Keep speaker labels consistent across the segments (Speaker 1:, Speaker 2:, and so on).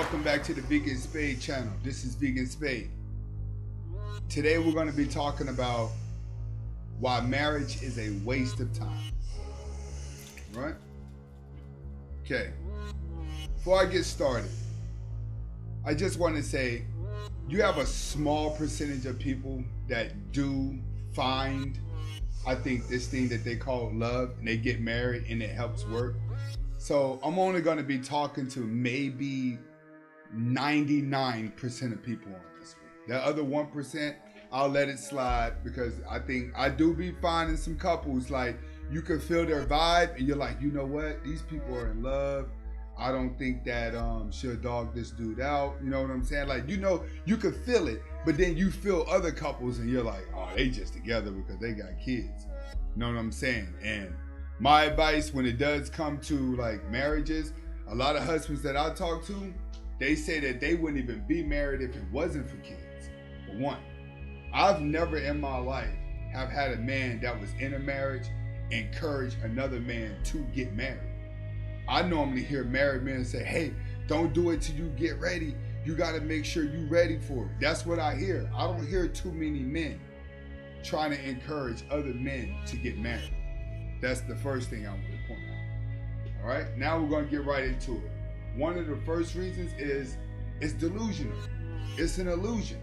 Speaker 1: welcome back to the Vegan Spade channel. This is Vegan Spade. Today we're going to be talking about why marriage is a waste of time. Right? Okay. Before I get started, I just want to say you have a small percentage of people that do find, I think, this thing that they call love, and they get married and it helps work. So I'm only going to be talking to maybe 99% of people on this one. The other 1%, I'll let it slide because I think I do be finding some couples like you can feel their vibe and you're like, you know what? These people are in love. I don't think that should dog this dude out. You know what I'm saying? Like, you know, you can feel it, but then you feel other couples and you're like, oh, they just together because they got kids. You know what I'm saying? And my advice when it does come to like marriages, a lot of husbands that I talk to, they say that they wouldn't even be married if it wasn't for kids. For one, I've never in my life have had a man that was in a marriage encourage another man to get married. I normally hear married men say, hey, don't do it till you get ready. You got to make sure you're ready for it. That's what I hear. I don't hear too many men trying to encourage other men to get married. That's the first thing I want to point out. All right, now we're going to get right into it. One of the first reasons is it's delusional. It's an illusion.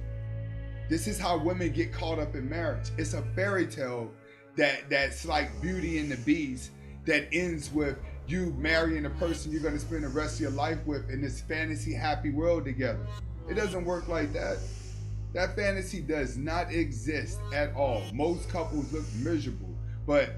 Speaker 1: This is how women get caught up in marriage. It's a fairy tale that's like Beauty and the Beast that ends with you marrying a person you're going to spend the rest of your life with in this fantasy happy world together. It doesn't work like that. That fantasy does not exist at all. Most couples look miserable, but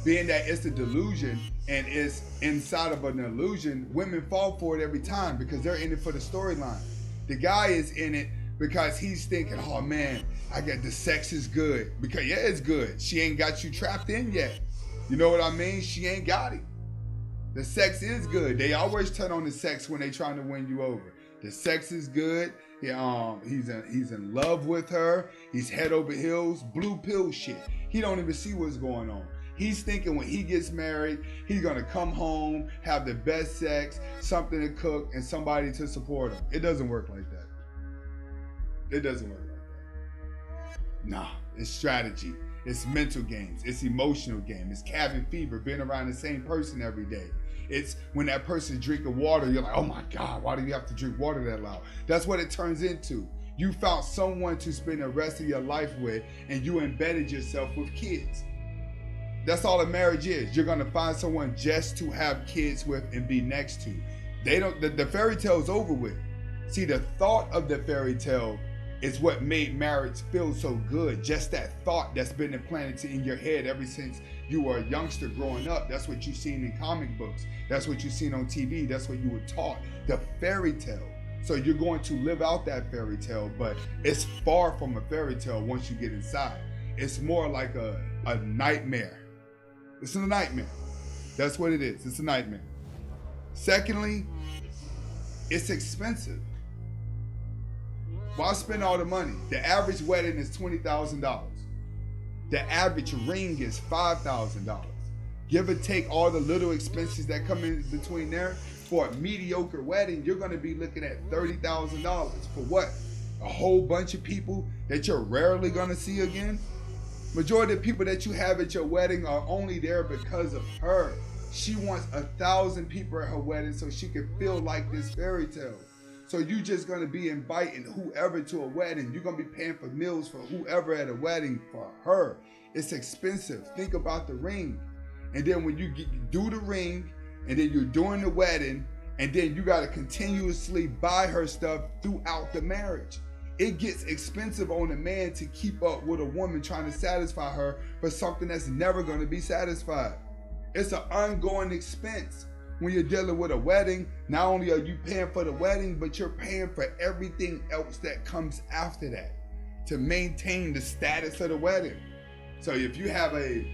Speaker 1: being that it's a delusion and it's inside of an illusion, women fall for it every time because they're in it for the storyline. The guy is in it because he's thinking, oh man, I got the sex is good. Because yeah, it's good. She ain't got you trapped in yet. You know what I mean? She ain't got it. The sex is good. They always turn on the sex when they trying to win you over. The sex is good. He's in love with her. He's head over heels, blue pill shit. He don't even see what's going on. He's thinking when he gets married, he's going to come home, have the best sex, something to cook, and somebody to support him. It doesn't work like that. It doesn't work like that. Nah, it's strategy. It's mental games. It's emotional game. It's cabin fever, being around the same person every day. It's when that person's drinking water, you're like, oh my God, why do you have to drink water that loud? That's what it turns into. You found someone to spend the rest of your life with, and you embedded yourself with kids. That's all a marriage is. You're gonna find someone just to have kids with and be next to. The fairy tale's over with. See, the thought of the fairy tale is what made marriage feel so good. Just that thought that's been implanted in your head ever since you were a youngster growing up. That's what you've seen in comic books. That's what you've seen on TV. That's what you were taught. The fairy tale. So you're going to live out that fairy tale, but it's far from a fairy tale once you get inside. It's more like a nightmare. It's a nightmare. That's what it is. It's a nightmare. Secondly, it's expensive. Why spend all the money? The average wedding is $20,000. The average ring is $5,000. Give or take all the little expenses that come in between there. For a mediocre wedding, you're going to be looking at $30,000. For what? A whole bunch of people that you're rarely going to see again? Majority of people that you have at your wedding are only there because of her. She wants 1,000 people at her wedding so she can feel like this fairy tale. So you just gonna be inviting whoever to a wedding. You're gonna be paying for meals for whoever at a wedding for her. It's expensive. Think about the ring. And then when you do the ring, and then you're doing the wedding, and then you gotta continuously buy her stuff throughout the marriage. It gets expensive on a man to keep up with a woman trying to satisfy her for something that's never gonna be satisfied. It's an ongoing expense. When you're dealing with a wedding, not only are you paying for the wedding, but you're paying for everything else that comes after that to maintain the status of the wedding. So if you have a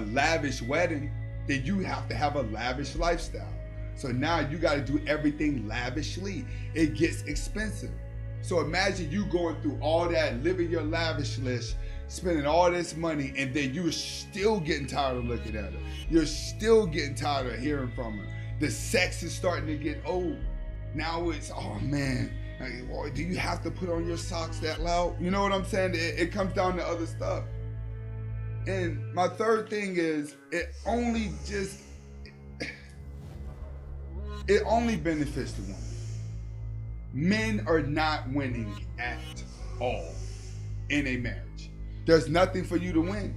Speaker 1: lavish wedding, then you have to have a lavish lifestyle. So now you got to do everything lavishly. It gets expensive. So imagine you going through all that, living your lavish list, spending all this money, and then you're still getting tired of looking at her. You're still getting tired of hearing from her. The sex is starting to get old. Now it's, oh man, do you have to put on your socks that loud? You know what I'm saying? It comes down to other stuff. And my third thing is, it only benefits the woman. Men are not winning at all in a marriage. There's nothing for you to win.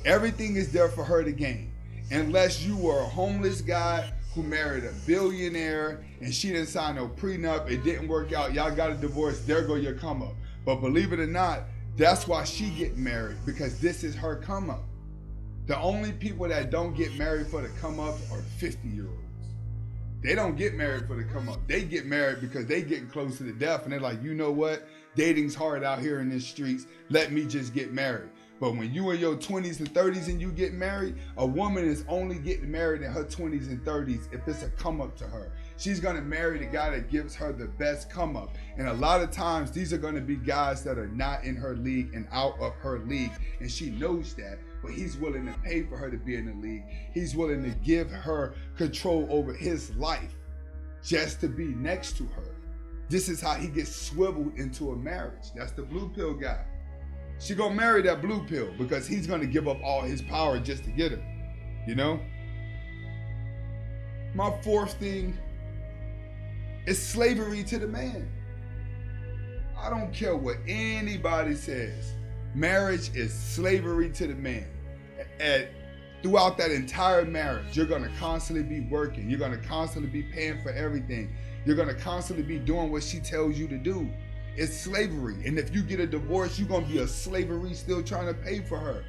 Speaker 1: Everything is there for her to gain. Unless you were a homeless guy who married a billionaire and she didn't sign no prenup, it didn't work out, y'all got a divorce, there go your come up. But believe it or not, that's why she get married, because this is her come up. The only people that don't get married for the come up are 50-year-olds. They don't get married for the come up. They get married because they getting close to the death and they're like, you know what? Dating's hard out here in the streets. Let me just get married. But when you in your 20s and 30s and you get married, a woman is only getting married in her 20s and 30s if it's a come up to her. She's gonna marry the guy that gives her the best come up. And a lot of times these are gonna be guys that are not in her league and out of her league. And she knows that, but he's willing to pay for her to be in the league. He's willing to give her control over his life just to be next to her. This is how he gets swiveled into a marriage. That's the blue pill guy. She gonna marry that blue pill because he's gonna give up all his power just to get her, you know? My fourth thing is slavery to the man. I don't care what anybody says. Marriage is slavery to the man. And throughout that entire marriage, you're gonna constantly be working. You're gonna constantly be paying for everything. You're gonna constantly be doing what she tells you to do. It's slavery. And if you get a divorce, you're gonna be a slavery still trying to pay for her.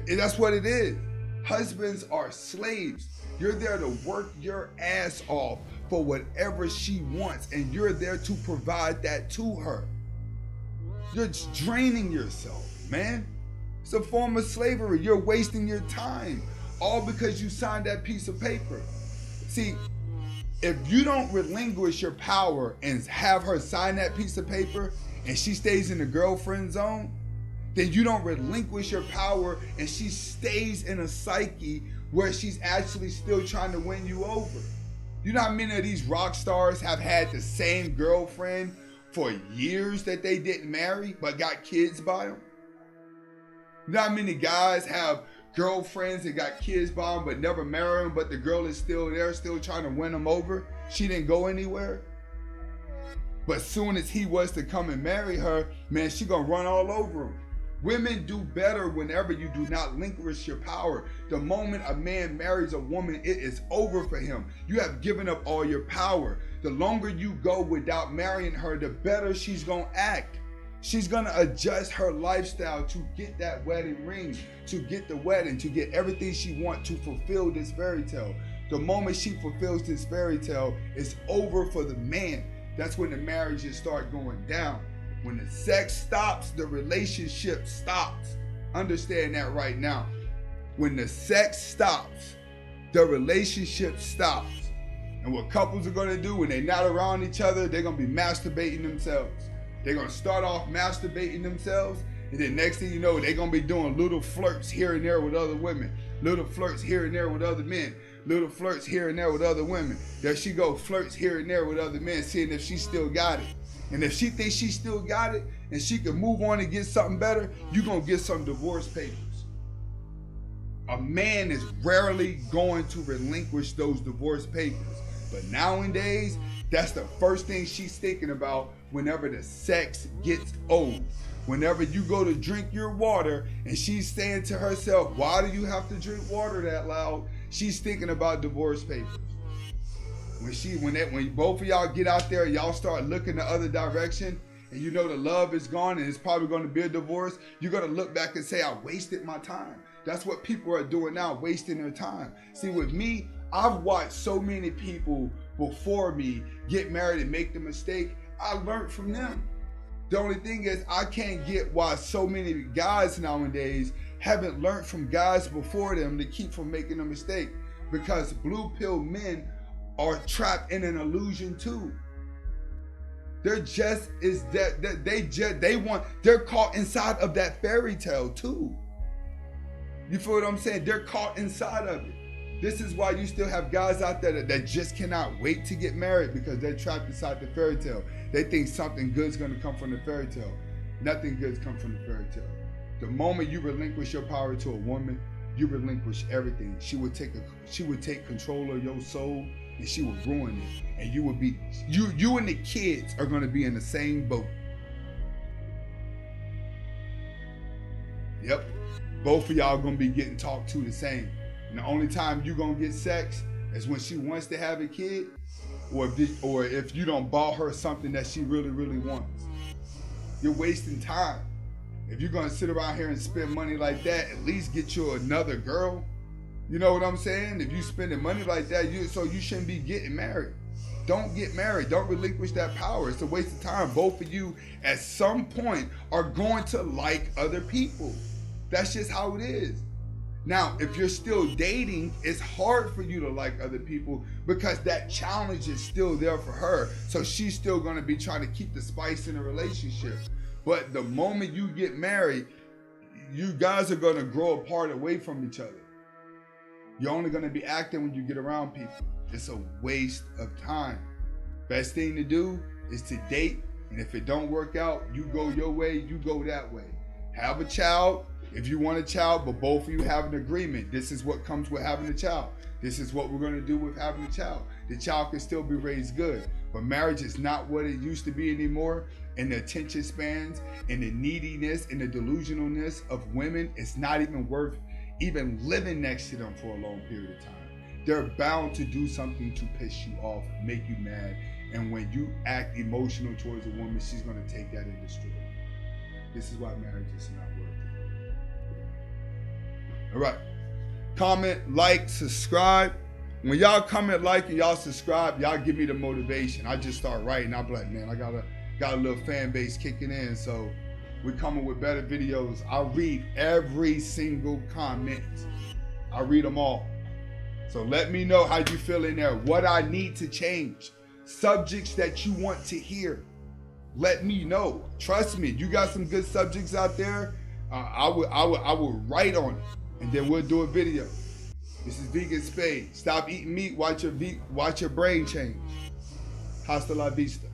Speaker 1: That's what it is. Husbands are slaves. You're there to work your ass off for whatever she wants, and you're there to provide that to her. You're draining yourself, man. It's a form of slavery. You're wasting your time, all because you signed that piece of paper. See, if you don't relinquish your power and have her sign that piece of paper and she stays in the girlfriend zone, then you don't relinquish your power and she stays in a psyche where she's actually still trying to win you over. You know how many of these rock stars have had the same girlfriend for years that they didn't marry but got kids by them? You know how many guys have girlfriends that got kids by them but never marry them, but the girl is still there, still trying to win them over? She didn't go anywhere. But soon as he was to come and marry her, man, she gonna run all over him. Women do better whenever you do not relinquish your power. The moment a man marries a woman, it is over for him. You have given up all your power. The longer you go without marrying her, the better she's gonna act. She's gonna adjust her lifestyle to get that wedding ring, to get the wedding, to get everything she wants to fulfill this fairy tale. The moment she fulfills this fairy tale, it's over for the man. That's when the marriages start going down. When the sex stops, the relationship stops. Understand that right now. When the sex stops, the relationship stops. And what couples are gonna do when they're not around each other, they're gonna be masturbating themselves. They're gonna start off masturbating themselves, and then next thing you know, they're gonna be doing little flirts here and there with other women, little flirts here and there with other men, little flirts here and there with other women. There she go, flirts here and there with other men, seeing if she still got it. And if she thinks she still got it, and she can move on and get something better, you're gonna get some divorce papers. A man is rarely going to relinquish those divorce papers. But nowadays, that's the first thing she's thinking about whenever the sex gets old. Whenever you go to drink your water and she's saying to herself, why do you have to drink water that loud? She's thinking about divorce papers. When both of y'all get out there, y'all start looking the other direction, and you know the love is gone and it's probably going to be a divorce, you're going to look back and say, I wasted my time. That's what people are doing now, wasting their time. See, with me, I've watched so many people before me get married and make the mistake. I learned from them. The only thing is, I can't get why so many guys nowadays haven't learned from guys before them to keep from making a mistake. Because blue pill men are trapped in an illusion too. They're just they're caught inside of that fairy tale too. You feel what I'm saying? They're caught inside of it. This is why you still have guys out there that just cannot wait to get married because they're trapped inside the fairy tale. They think something good's going to come from the fairy tale. Nothing good's come from the fairy tale. The moment you relinquish your power to a woman, you relinquish everything. She would take control of your soul and she would ruin it. And you and the kids are going to be in the same boat. Yep. Both of y'all going to be getting talked to the same. And the only time you gonna get sex is when she wants to have a kid, or if you don't buy her something that she really, really wants. You're wasting time. If you're gonna sit around here and spend money like that, at least get you another girl. You know what I'm saying? If you spending money like that, you shouldn't be getting married. Don't get married. Don't relinquish that power. It's a waste of time. Both of you at some point are going to like other people. That's just how it is. Now, if you're still dating, it's hard for you to like other people because that challenge is still there for her. So she's still going to be trying to keep the spice in the relationship. But the moment you get married, you guys are going to grow apart away from each other. You're only going to be acting when you get around people. It's a waste of time. Best thing to do is to date. And if it don't work out, you go your way, you go that way. Have a child. If you want a child, but both of you have an agreement, this is what comes with having a child. This is what we're going to do with having a child. The child can still be raised good, but marriage is not what it used to be anymore. And the attention spans and the neediness and the delusionalness of women, it's not even worth even living next to them for a long period of time. They're bound to do something to piss you off, make you mad. And when you act emotional towards a woman, she's going to take that and destroy it. This is why marriage is not worth it. All right. Comment, like, subscribe. When y'all comment, like, and y'all subscribe, y'all give me the motivation. I just start writing. I'll be like, man, I got a little fan base kicking in. So we're coming with better videos. I read every single comment. I read them all. So let me know how you feel in there. What I need to change. Subjects that you want to hear. Let me know. Trust me, you got some good subjects out there. I would write on it. And then we'll do a video. This is Vegan Spade. Stop eating meat. Watch your brain change. Hasta la vista.